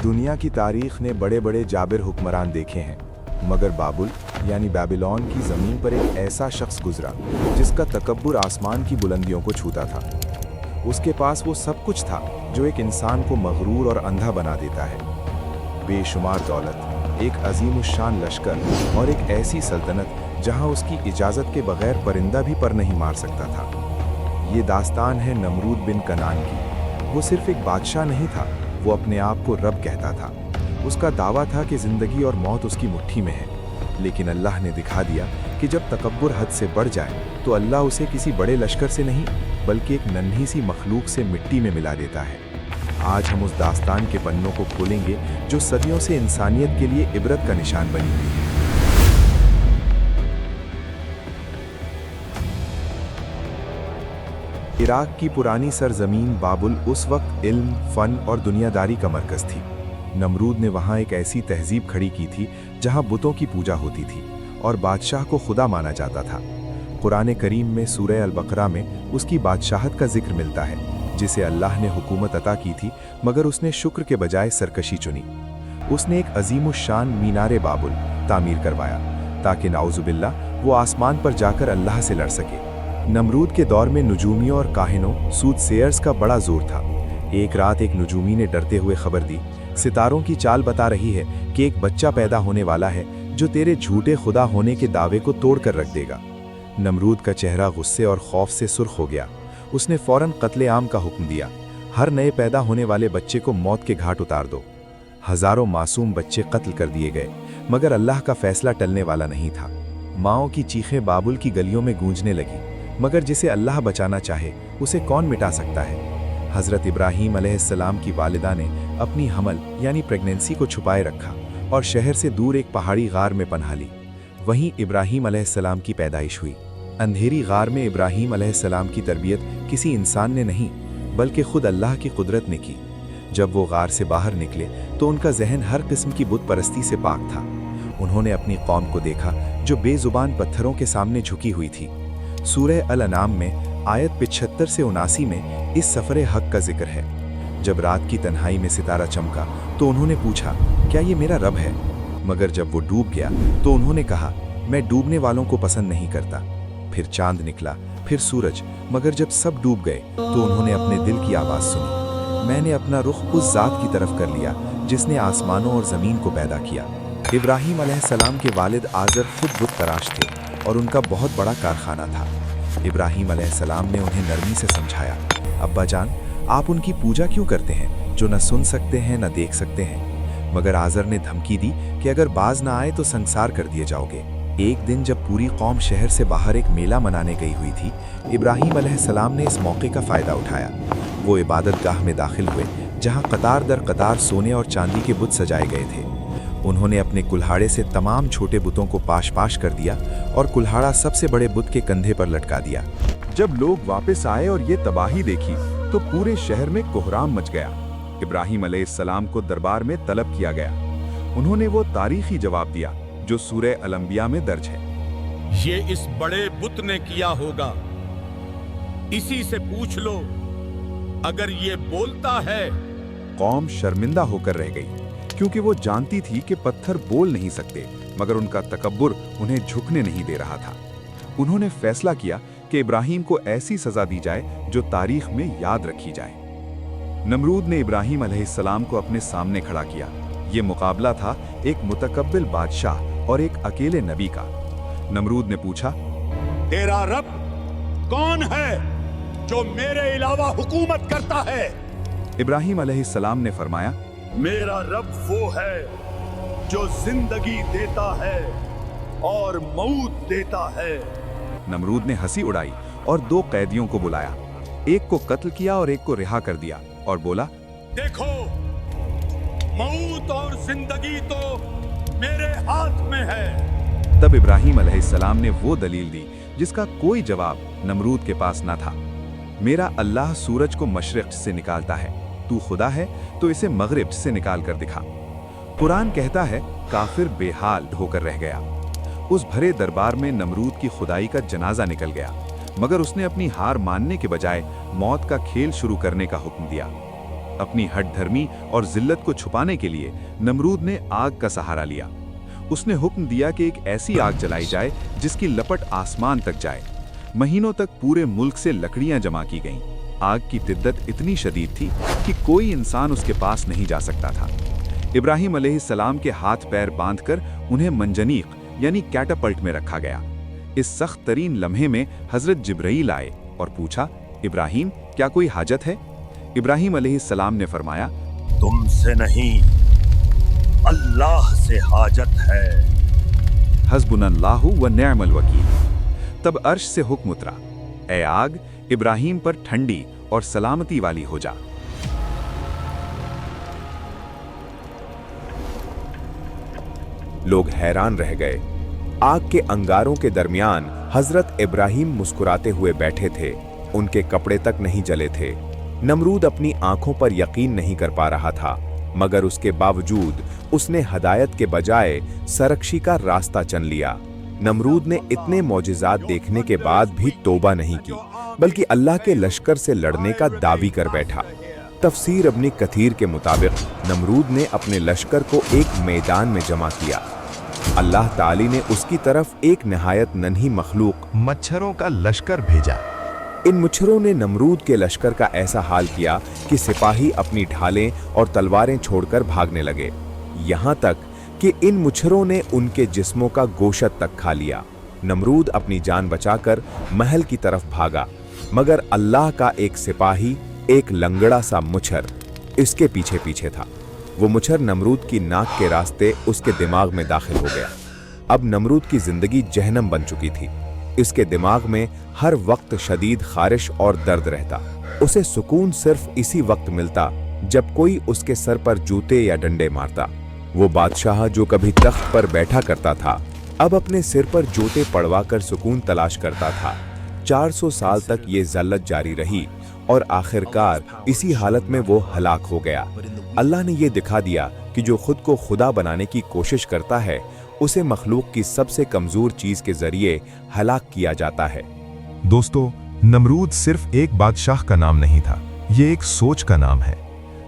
दुनिया की तारीख ने बड़े बड़े जाबिर हुक्मरान देखे हैं, मगर बाबुल यानी बेबीलोन की ज़मीन पर एक ऐसा शख्स गुजरा जिसका तकब्बुर आसमान की बुलंदियों को छूता था। उसके पास वो सब कुछ था जो एक इंसान को मगरूर और अंधा बना देता है। बेशुमार दौलत, एक अजीमुशान लश्कर और एक ऐसी सल्तनत जहां उसकी इजाज़त के बगैर परिंदा भी पर नहीं मार सकता था। ये दास्तान है नमरूद बिन कनान की। वो सिर्फ एक बादशाह नहीं था, वो अपने आप को रब कहता था। उसका दावा था कि ज़िंदगी और मौत उसकी मुट्ठी में है। लेकिन अल्लाह ने दिखा दिया कि जब तकब्बुर हद से बढ़ जाए तो अल्लाह उसे किसी बड़े लश्कर से नहीं बल्कि एक नन्ही सी मखलूक से मिट्टी में मिला देता है। आज हम उस दास्तान के पन्नों को खोलेंगे जो सदियों से इंसानियत के लिए इबरत का निशान बनी हुई है। इराक की पुरानी सरजमीन बाबुल उस वक्त इल्म, फन और दुनियादारी का मरकज़ थी। नमरूद ने वहाँ एक ऐसी तहजीब खड़ी की थी जहाँ बुतों की पूजा होती थी और बादशाह को खुदा माना जाता था। कुरान करीम में सूरह अल-बकरा में उसकी बादशाहत का जिक्र मिलता है, जिसे अल्लाह ने हुकूमत अता की थी, मगर उसने शुक्र के बजाय सरकशी चुनी। उसने एक अजीमुशान मीनार बाबुल तामीर करवाया ताकि नाउजुबिल्लाह वो आसमान पर जाकर अल्लाह से लड़ सके। नमरूद के दौर में नुजूमियों और काहिनों सूदसेयर्स का बड़ा जोर था। एक रात एक नुजूमी ने डरते हुए खबर दी, सितारों की चाल बता रही है कि एक बच्चा पैदा होने वाला है जो तेरे झूठे खुदा होने के दावे को तोड़ कर रख देगा। नमरूद का चेहरा गुस्से और खौफ से सुर्ख हो गया। उसने फौरन कत्ले आम का हुक्म दिया, हर नए पैदा होने वाले बच्चे को मौत के घाट उतार दो। हजारों मासूम बच्चे कत्ल कर दिए गए, मगर अल्लाह का फैसला टलने वाला नहीं था। माओं की चीखें बाबुल की गलियों में गूंजने लगी, मगर जिसे अल्लाह बचाना चाहे उसे कौन मिटा सकता है। हज़रत इब्राहीम अलैहिस्सलाम की वालिदा ने अपनी हमल यानी प्रेगनेंसी को छुपाए रखा और शहर से दूर एक पहाड़ी गार में पनाह ली। वहीं इब्राहीम अलैहिस्सलाम की पैदाइश हुई। अंधेरी गार में इब्राहीम अलैहिस्सलाम की तरबियत किसी इंसान ने नहीं बल्कि खुद अल्लाह की कुदरत ने की। जब वो गार से बाहर निकले तो उनका जहन हर किस्म की बुत परस्ती से पाक था। उन्होंने अपनी कौम को देखा जो बेजुबान पत्थरों के सामने झुकी हुई थी। सूरह अल-अनाम में आयत 75 से 79 में इस सफ़रे हक का जिक्र है। जब रात की तन्हाई में सितारा चमका तो उन्होंने पूछा, क्या ये मेरा रब है? मगर जब वो डूब गया तो उन्होंने कहा, मैं डूबने वालों को पसंद नहीं करता। फिर चांद निकला, फिर सूरज, मगर जब सब डूब गए तो उन्होंने अपने दिल की आवाज़ सुनी। मैंने अपना रुख उस ज़ात की तरफ कर लिया जिसने आसमानों और ज़मीन को पैदा किया। इब्राहीम अलैहिस्सलाम के वालिद आज़र खुद बुत तराश थे और उनका बहुत बड़ा कारखाना था। इब्राहीम अलैहिस्सलाम ने उन्हें नरमी से समझाया, अब्बा जान, आप उनकी पूजा क्यों करते हैं जो न सुन सकते हैं न देख सकते हैं? मगर आज़र ने धमकी दी कि अगर बाज ना आए तो संसार कर दिए जाओगे। एक दिन जब पूरी कौम शहर से बाहर एक मेला मनाने गई हुई थी, इब्राहीम अलैहिस्सलाम ने इस मौके का फ़ायदा उठाया। वो इबादत गाह में दाखिल हुए जहाँ कतार दर कतार सोने और चांदी के बुत सजाए गए थे। उन्होंने अपने कुल्हाड़े से तमाम छोटे बुतों को पाश पाश कर दिया और कुल्हाड़ा सबसे बड़े बुत के कंधे पर लटका दिया। जब लोग वापस आए और ये तबाही देखी तो पूरे शहर में कोहराम मच गया। इब्राहीम अलैहिस्सलाम को दरबार में तलब किया गया। उन्होंने वो तारीखी जवाब दिया जो सूरह अल-अंबिया में दर्ज है। ये इस बड़े बुत ने किया होगा, इसी से पूछ लो, अगर ये बोलता है। कौम शर्मिंदा होकर रह गई क्योंकि वो जानती थी कि पत्थर बोल नहीं सकते, मगर उनका तकब्बुर उन्हें झुकने नहीं दे रहा था। उन्होंने फैसला किया कि इब्राहीम को ऐसी सजा दी जाए जो तारीख में याद रखी जाए। नमरूद ने इब्राहीम अलैहिस्सलाम को अपने सामने खड़ा किया। ये मुकाबला था एक मुतकब्बिल बादशाह और एक अकेले नबी का। नमरूद ने पूछा, तेरा रब कौन है जो मेरे अलावा हुकूमत करता है? इब्राहीम अलैहिस्सलाम ने फरमाया, मेरा रब वो है जो जिंदगी देता है और मौत देता है। नमरूद ने हंसी उड़ाई और दो कैदियों को बुलाया। एक को कत्ल किया और एक को रिहा कर दिया और बोला, देखो, मौत और जिंदगी तो मेरे हाथ में है। तब इब्राहीम अलैहिस्सलाम ने वो दलील दी जिसका कोई जवाब नमरूद के पास न था। मेरा अल्लाह सूरज को मशरिक से निकालता है, तू खुदा है तो इसे मगरिब से निकाल कर दिखा। कुरान कहता है, काफिर बेहाल होकर रह गया। उस भरे दरबार में नमरूद की खुदाई का जनाजा निकल गया, मगर उसने अपनी हार मानने के बजाय मौत का खेल शुरू करने का हुक्म दिया। अपनी हठधर्मी और जिल्लत को छुपाने के लिए नमरूद ने आग का सहारा लिया। उसने हुक्म दिया कि एक ऐसी आग जलाई जाए जिसकी लपट आसमान तक जाए। महीनों तक पूरे मुल्क से लकड़ियां जमा की गईं। आग की तिद्दत इतनी शदीद थी कि कोई इंसान उसके पास नहीं जा सकता था। इब्राहिम अलैहिस्सलाम के हाथ पैर बांधकर उन्हें मंजनीक यानी कैटापल्ट में रखा गया। इस सख्त तरीन लम्हे में हजरत जिब्राइल आए और पूछा, इब्राहिम क्या कोई हाजत है? इब्राहिम अलैहिस्सलाम ने फरमाया, तुमसे नहीं, अल्लाह से हाजत है। हस्बुनल्लाहु व निअमल वकील। तब अर्श से हुक्म उतरा, ए आग, इब्राहिम पर ठंडी और सलामती वाली हो जा। लोग हैरान रह गए। आग के अंगारों के दरमियान हजरत इब्राहिम मुस्कुराते हुए बैठे थे। उनके कपड़े तक नहीं जले थे। नमरूद अपनी आंखों पर यकीन नहीं कर पा रहा था, मगर उसके बावजूद उसने हदायत के बजाय सरकशी का रास्ता चुन लिया। नमरूद ने इतने मौजिज़ात देखने के बाद भी तौबा नहीं की, बल्कि अल्लाह के लश्कर से लड़ने का दावी कर बैठा। तफसीर इब्न कथीर के मुताबिक नमरूद ने अपने लश्कर को एक मैदान में जमा किया। अल्लाह ताली ने उसकी तरफ एक नहायत नन्ही मखलूक मच्छरों का लश्कर भेजा। इन मच्छरों ने नमरूद के लश्कर का ऐसा हाल किया कि सिपाही अपनी ढालें और तलवारें छोड़कर भागने लगे। यहाँ तक कि इन मच्छरों ने उनके जिस्मों का गोशत तक खा लिया। नमरूद अपनी जान बचाकर महल की तरफ भागा, मगर अल्लाह का एक सिपाही, एक लंगड़ा सा मुच्छर, इसके पीछे पीछे था। वो मुच्छर नमरूद की नाक के रास्ते उसके दिमाग में दाखिल हो गया। अब नमरूद की जिंदगी जहन्नम बन चुकी थी। इसके दिमाग में हर वक्त शदीद खारिश और दर्द रहता। उसे सुकून सिर्फ इसी वक्त मिलता जब कोई उसके सर पर जूते या डंडे मारता। वो बादशाह जो कभी तख्त पर बैठा करता था, अब अपने सिर पर जूते पड़वा कर सुकून तलाश करता था। 400 साल तक ये ज़ल्लत जारी रही और आखिरकार इसी हालत में वो हलाक हो गया। अल्लाह ने ये दिखा दिया कि जो खुद को खुदा बनाने की कोशिश करता है, उसे मखलूक की सबसे कमजोर चीज के जरिए हलाक किया जाता है। दोस्तों, नमरूद सिर्फ एक बादशाह का नाम नहीं था, ये एक सोच का नाम है।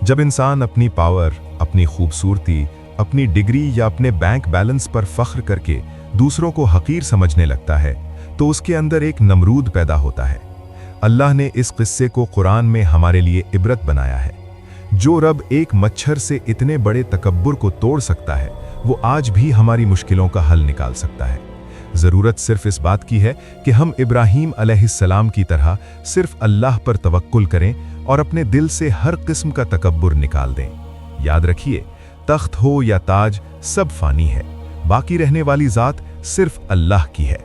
जब इंसान अपनी पावर, अपनी खूबसूरती, अपनी डिग्री या अपने बैंक बैलेंस पर फख्र करके दूसरों को हकीर समझने लगता है, तो उसके अंदर एक नमरूद पैदा होता है। अल्लाह ने इस किस्से को कुरान में हमारे लिए इबरत बनाया है। जो रब एक मच्छर से इतने बड़े तकब्बुर को तोड़ सकता है, वो आज भी हमारी मुश्किलों का हल निकाल सकता है। ज़रूरत सिर्फ इस बात की है कि हम इब्राहीम अलैहिस्सलाम की तरह सिर्फ अल्लाह पर तवक्कुल करें और अपने दिल से हर किस्म का तकब्बुर निकाल दें। याद रखिए, तख्त हो या ताज, सब फानी है, बाकी रहने वाली ज़ात सिर्फ अल्लाह की है।